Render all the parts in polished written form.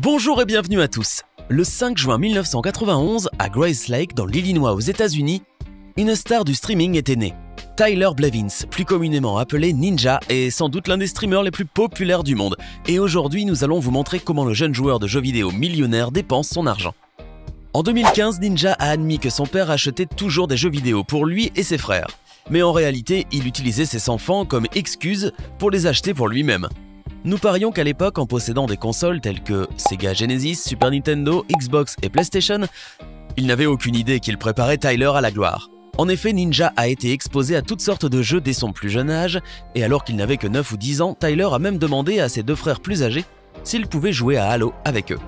Bonjour et bienvenue à tous. Le 5 juin 1991, à Grace Lake, dans l'Illinois aux États-Unis, une star du streaming était née. Tyler Blevins, plus communément appelé Ninja, est sans doute l'un des streamers les plus populaires du monde. Et aujourd'hui, nous allons vous montrer comment le jeune joueur de jeux vidéo millionnaire dépense son argent. En 2015, Ninja a admis que son père achetait toujours des jeux vidéo pour lui et ses frères. Mais en réalité, il utilisait ses enfants comme excuse pour les acheter pour lui-même. Nous parions qu'à l'époque, en possédant des consoles telles que Sega Genesis, Super Nintendo, Xbox et PlayStation, il n'avait aucune idée qu'il préparait Tyler à la gloire. En effet, Ninja a été exposé à toutes sortes de jeux dès son plus jeune âge, et alors qu'il n'avait que 9 ou 10 ans, Tyler a même demandé à ses deux frères plus âgés s'ils pouvaient jouer à Halo avec eux.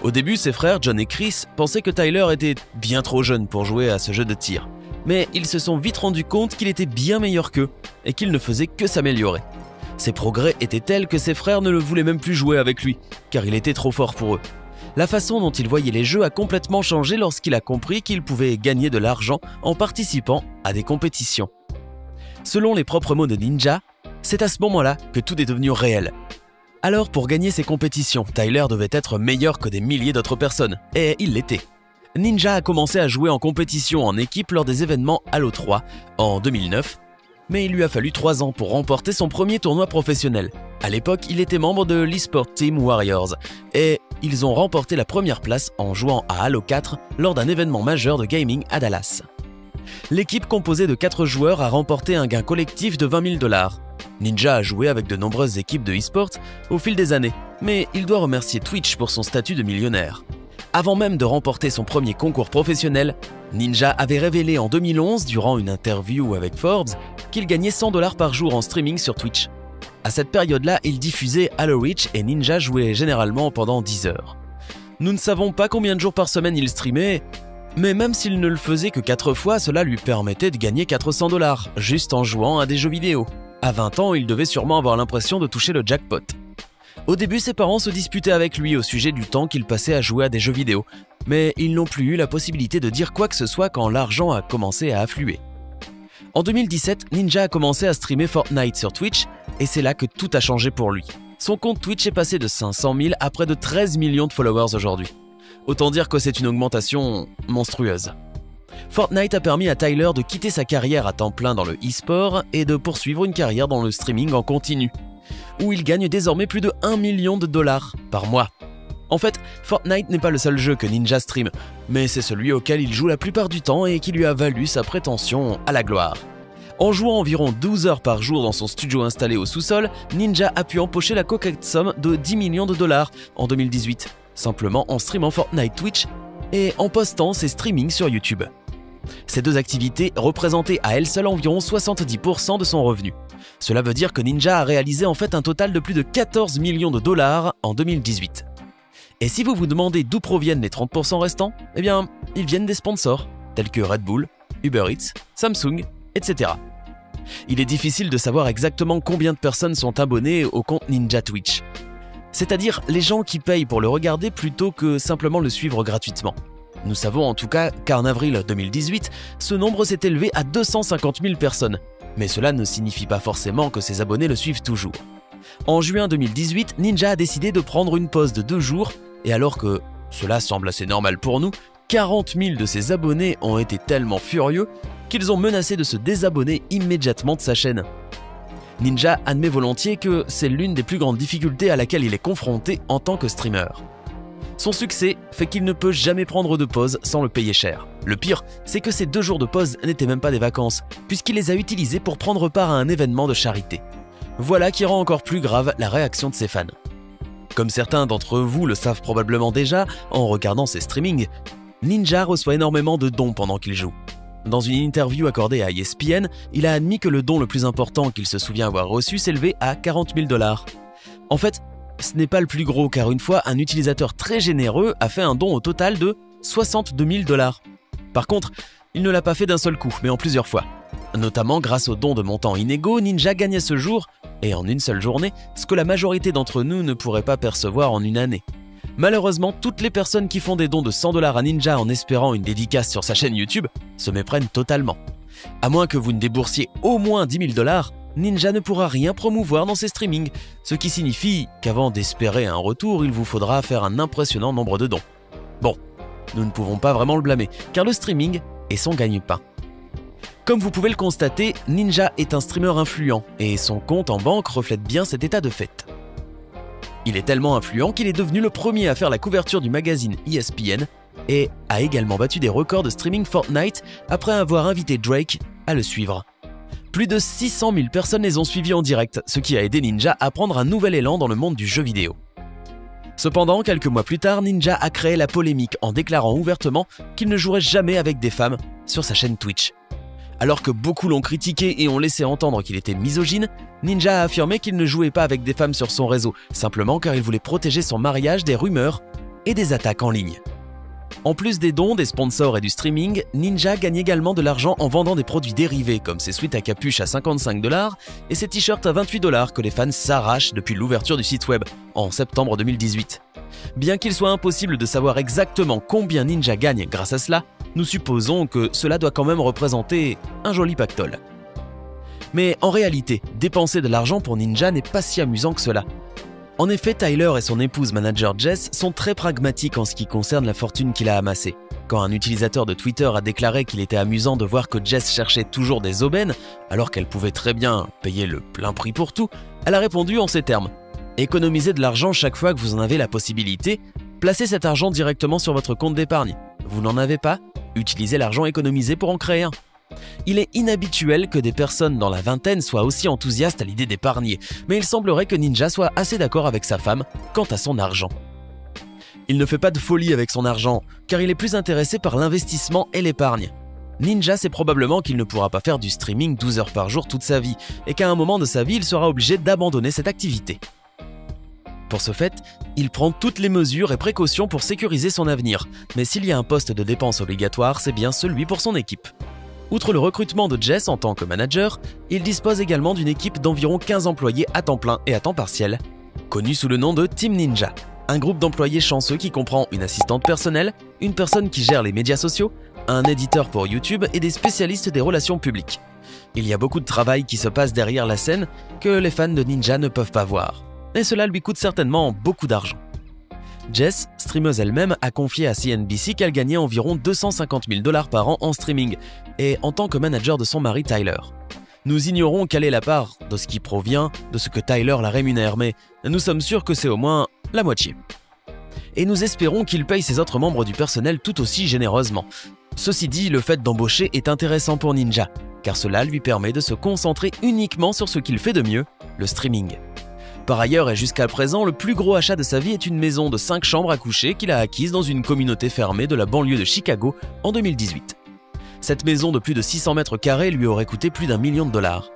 Au début, ses frères, John et Chris, pensaient que Tyler était bien trop jeune pour jouer à ce jeu de tir. Mais ils se sont vite rendus compte qu'il était bien meilleur qu'eux, et qu'il ne faisait que s'améliorer. Ses progrès étaient tels que ses frères ne le voulaient même plus jouer avec lui, car il était trop fort pour eux. La façon dont il voyait les jeux a complètement changé lorsqu'il a compris qu'il pouvait gagner de l'argent en participant à des compétitions. Selon les propres mots de Ninja, c'est à ce moment-là que tout est devenu réel. Alors pour gagner ces compétitions, Tyler devait être meilleur que des milliers d'autres personnes, et il l'était. Ninja a commencé à jouer en compétition en équipe lors des événements Halo 3 en 2009, mais il lui a fallu 3 ans pour remporter son premier tournoi professionnel. À l'époque, il était membre de l'eSport Team Warriors, et ils ont remporté la première place en jouant à Halo 4 lors d'un événement majeur de gaming à Dallas. L'équipe composée de 4 joueurs a remporté un gain collectif de 20 000 $. Ninja a joué avec de nombreuses équipes de e-sport au fil des années, mais il doit remercier Twitch pour son statut de millionnaire. Avant même de remporter son premier concours professionnel, Ninja avait révélé en 2011, durant une interview avec Forbes, qu'il gagnait 100 $ par jour en streaming sur Twitch. À cette période-là, il diffusait Halo Reach et Ninja jouait généralement pendant 10 heures. Nous ne savons pas combien de jours par semaine il streamait, mais même s'il ne le faisait que 4 fois, cela lui permettait de gagner 400 $, juste en jouant à des jeux vidéo. À 20 ans, il devait sûrement avoir l'impression de toucher le jackpot. Au début, ses parents se disputaient avec lui au sujet du temps qu'il passait à jouer à des jeux vidéo, mais ils n'ont plus eu la possibilité de dire quoi que ce soit quand l'argent a commencé à affluer. En 2017, Ninja a commencé à streamer Fortnite sur Twitch, et c'est là que tout a changé pour lui. Son compte Twitch est passé de 500 000 à près de 13 millions de followers aujourd'hui. Autant dire que c'est une augmentation monstrueuse. Fortnite a permis à Tyler de quitter sa carrière à temps plein dans le e-sport et de poursuivre une carrière dans le streaming en continu, où il gagne désormais plus de 1 million de $ par mois. En fait, Fortnite n'est pas le seul jeu que Ninja stream, mais c'est celui auquel il joue la plupart du temps et qui lui a valu sa prétention à la gloire. En jouant environ 12 heures par jour dans son studio installé au sous-sol, Ninja a pu empocher la coquette somme de 10 millions de $ en 2018, simplement en streamant Fortnite Twitch et en postant ses streamings sur YouTube. Ces deux activités représentaient à elles seules environ 70% de son revenu. Cela veut dire que Ninja a réalisé en fait un total de plus de 14 millions de $ en 2018. Et si vous vous demandez d'où proviennent les 30% restants, eh bien, ils viennent des sponsors, tels que Red Bull, Uber Eats, Samsung, etc. Il est difficile de savoir exactement combien de personnes sont abonnées au compte Ninja Twitch. C'est-à-dire les gens qui payent pour le regarder plutôt que simplement le suivre gratuitement. Nous savons en tout cas qu'en avril 2018, ce nombre s'est élevé à 250 000 personnes. Mais cela ne signifie pas forcément que ses abonnés le suivent toujours. En juin 2018, Ninja a décidé de prendre une pause de 2 jours, et alors que cela semble assez normal pour nous, 40 000 de ses abonnés ont été tellement furieux qu'ils ont menacé de se désabonner immédiatement de sa chaîne. Ninja admet volontiers que c'est l'une des plus grandes difficultés à laquelle il est confronté en tant que streamer. Son succès fait qu'il ne peut jamais prendre de pause sans le payer cher. Le pire, c'est que ces 2 jours de pause n'étaient même pas des vacances, puisqu'il les a utilisés pour prendre part à un événement de charité. Voilà qui rend encore plus grave la réaction de ses fans. Comme certains d'entre vous le savent probablement déjà en regardant ses streamings, Ninja reçoit énormément de dons pendant qu'il joue. Dans une interview accordée à ESPN, il a admis que le don le plus important qu'il se souvient avoir reçu s'élevait à 40 000 $. En fait, ce n'est pas le plus gros car une fois, un utilisateur très généreux a fait un don au total de 62 000 $. Par contre, il ne l'a pas fait d'un seul coup, mais en plusieurs fois. Notamment grâce aux dons de montants inégaux, Ninja gagne à ce jour, et en une seule journée, ce que la majorité d'entre nous ne pourrait pas percevoir en une année. Malheureusement, toutes les personnes qui font des dons de 100 $ à Ninja en espérant une dédicace sur sa chaîne YouTube se méprennent totalement. À moins que vous ne déboursiez au moins 10 000 $, Ninja ne pourra rien promouvoir dans ses streamings, ce qui signifie qu'avant d'espérer un retour, il vous faudra faire un impressionnant nombre de dons. Bon, nous ne pouvons pas vraiment le blâmer, car le streaming est son gagne-pain. Comme vous pouvez le constater, Ninja est un streamer influent, et son compte en banque reflète bien cet état de fait. Il est tellement influent qu'il est devenu le premier à faire la couverture du magazine ESPN, et a également battu des records de streaming Fortnite après avoir invité Drake à le suivre. Plus de 600 000 personnes les ont suivis en direct, ce qui a aidé Ninja à prendre un nouvel élan dans le monde du jeu vidéo. Cependant, quelques mois plus tard, Ninja a créé la polémique en déclarant ouvertement qu'il ne jouerait jamais avec des femmes sur sa chaîne Twitch. Alors que beaucoup l'ont critiqué et ont laissé entendre qu'il était misogyne, Ninja a affirmé qu'il ne jouait pas avec des femmes sur son réseau, simplement car il voulait protéger son mariage des rumeurs et des attaques en ligne. En plus des dons, des sponsors et du streaming, Ninja gagne également de l'argent en vendant des produits dérivés comme ses sweats à capuche à 55$ et ses t-shirts à 28$ que les fans s'arrachent depuis l'ouverture du site web en septembre 2018. Bien qu'il soit impossible de savoir exactement combien Ninja gagne grâce à cela, nous supposons que cela doit quand même représenter un joli pactole. Mais en réalité, dépenser de l'argent pour Ninja n'est pas si amusant que cela. En effet, Tyler et son épouse manager Jess sont très pragmatiques en ce qui concerne la fortune qu'il a amassée. Quand un utilisateur de Twitter a déclaré qu'il était amusant de voir que Jess cherchait toujours des aubaines, alors qu'elle pouvait très bien payer le plein prix pour tout, elle a répondu en ces termes. Économisez de l'argent chaque fois que vous en avez la possibilité, placez cet argent directement sur votre compte d'épargne. Vous n'en avez pas? Utilisez l'argent économisé pour en créer un. Il est inhabituel que des personnes dans la vingtaine soient aussi enthousiastes à l'idée d'épargner, mais il semblerait que Ninja soit assez d'accord avec sa femme quant à son argent. Il ne fait pas de folie avec son argent, car il est plus intéressé par l'investissement et l'épargne. Ninja sait probablement qu'il ne pourra pas faire du streaming 12 heures par jour toute sa vie, et qu'à un moment de sa vie, il sera obligé d'abandonner cette activité. Pour ce fait, il prend toutes les mesures et précautions pour sécuriser son avenir, mais s'il y a un poste de dépense obligatoire, c'est bien celui pour son équipe. Outre le recrutement de Jess en tant que manager, il dispose également d'une équipe d'environ 15 employés à temps plein et à temps partiel, connue sous le nom de Team Ninja, un groupe d'employés chanceux qui comprend une assistante personnelle, une personne qui gère les médias sociaux, un éditeur pour YouTube et des spécialistes des relations publiques. Il y a beaucoup de travail qui se passe derrière la scène que les fans de Ninja ne peuvent pas voir. Et cela lui coûte certainement beaucoup d'argent. Jess, streameuse elle-même, a confié à CNBC qu'elle gagnait environ 250 000$ par an en streaming, et en tant que manager de son mari Tyler. Nous ignorons quelle est la part de ce qui provient de ce que Tyler la rémunère, mais nous sommes sûrs que c'est au moins la moitié. Et nous espérons qu'il paye ses autres membres du personnel tout aussi généreusement. Ceci dit, le fait d'embaucher est intéressant pour Ninja, car cela lui permet de se concentrer uniquement sur ce qu'il fait de mieux, le streaming. Par ailleurs, et jusqu'à présent, le plus gros achat de sa vie est une maison de 5 chambres à coucher qu'il a acquise dans une communauté fermée de la banlieue de Chicago en 2018. Cette maison de plus de 600 mètres carrés lui aurait coûté plus d'1 million de dollars.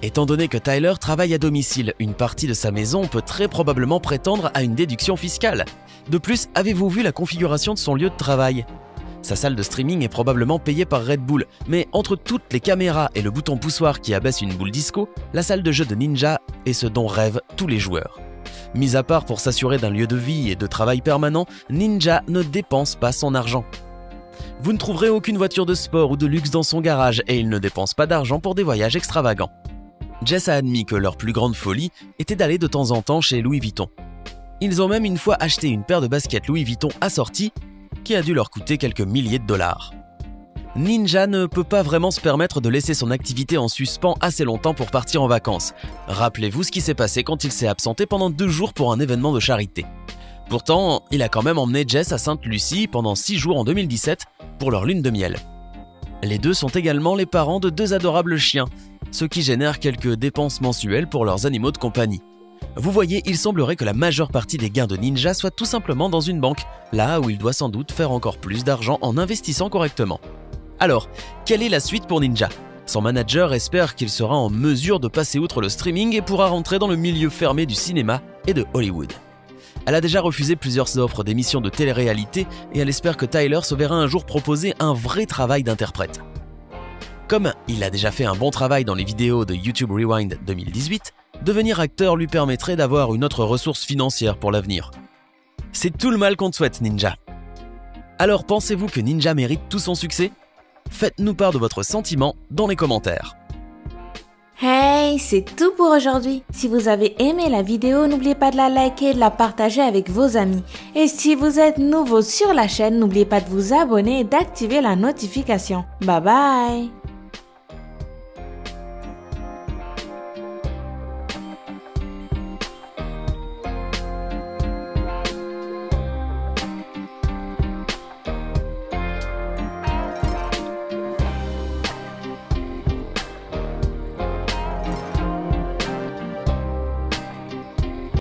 Étant donné que Tyler travaille à domicile, une partie de sa maison peut très probablement prétendre à une déduction fiscale. De plus, avez-vous vu la configuration de son lieu de travail ? Sa salle de streaming est probablement payée par Red Bull, mais entre toutes les caméras et le bouton poussoir qui abaisse une boule disco, la salle de jeu de Ninja est ce dont rêvent tous les joueurs. Mis à part pour s'assurer d'un lieu de vie et de travail permanent, Ninja ne dépense pas son argent. Vous ne trouverez aucune voiture de sport ou de luxe dans son garage et il ne dépense pas d'argent pour des voyages extravagants. Jess a admis que leur plus grande folie était d'aller de temps en temps chez Louis Vuitton. Ils ont même une fois acheté une paire de baskets Louis Vuitton assorties qui a dû leur coûter quelques milliers de dollars. Ninja ne peut pas vraiment se permettre de laisser son activité en suspens assez longtemps pour partir en vacances. Rappelez-vous ce qui s'est passé quand il s'est absenté pendant 2 jours pour un événement de charité. Pourtant, il a quand même emmené Jess à Sainte-Lucie pendant 6 jours en 2017 pour leur lune de miel. Les deux sont également les parents de 2 adorables chiens, ce qui génère quelques dépenses mensuelles pour leurs animaux de compagnie. Vous voyez, il semblerait que la majeure partie des gains de Ninja soit tout simplement dans une banque, là où il doit sans doute faire encore plus d'argent en investissant correctement. Alors, quelle est la suite pour Ninja ? Son manager espère qu'il sera en mesure de passer outre le streaming et pourra rentrer dans le milieu fermé du cinéma et de Hollywood. Elle a déjà refusé plusieurs offres d'émissions de télé-réalité et elle espère que Tyler se verra un jour proposer un vrai travail d'interprète. Comme il a déjà fait un bon travail dans les vidéos de YouTube Rewind 2018, devenir acteur lui permettrait d'avoir une autre ressource financière pour l'avenir. C'est tout le mal qu'on te souhaite, Ninja. Alors pensez-vous que Ninja mérite tout son succès ? Faites-nous part de votre sentiment dans les commentaires. Hey Hey, c'est tout pour aujourd'hui. Si vous avez aimé la vidéo, n'oubliez pas de la liker et de la partager avec vos amis. Et si vous êtes nouveau sur la chaîne, n'oubliez pas de vous abonner et d'activer la notification. Bye bye!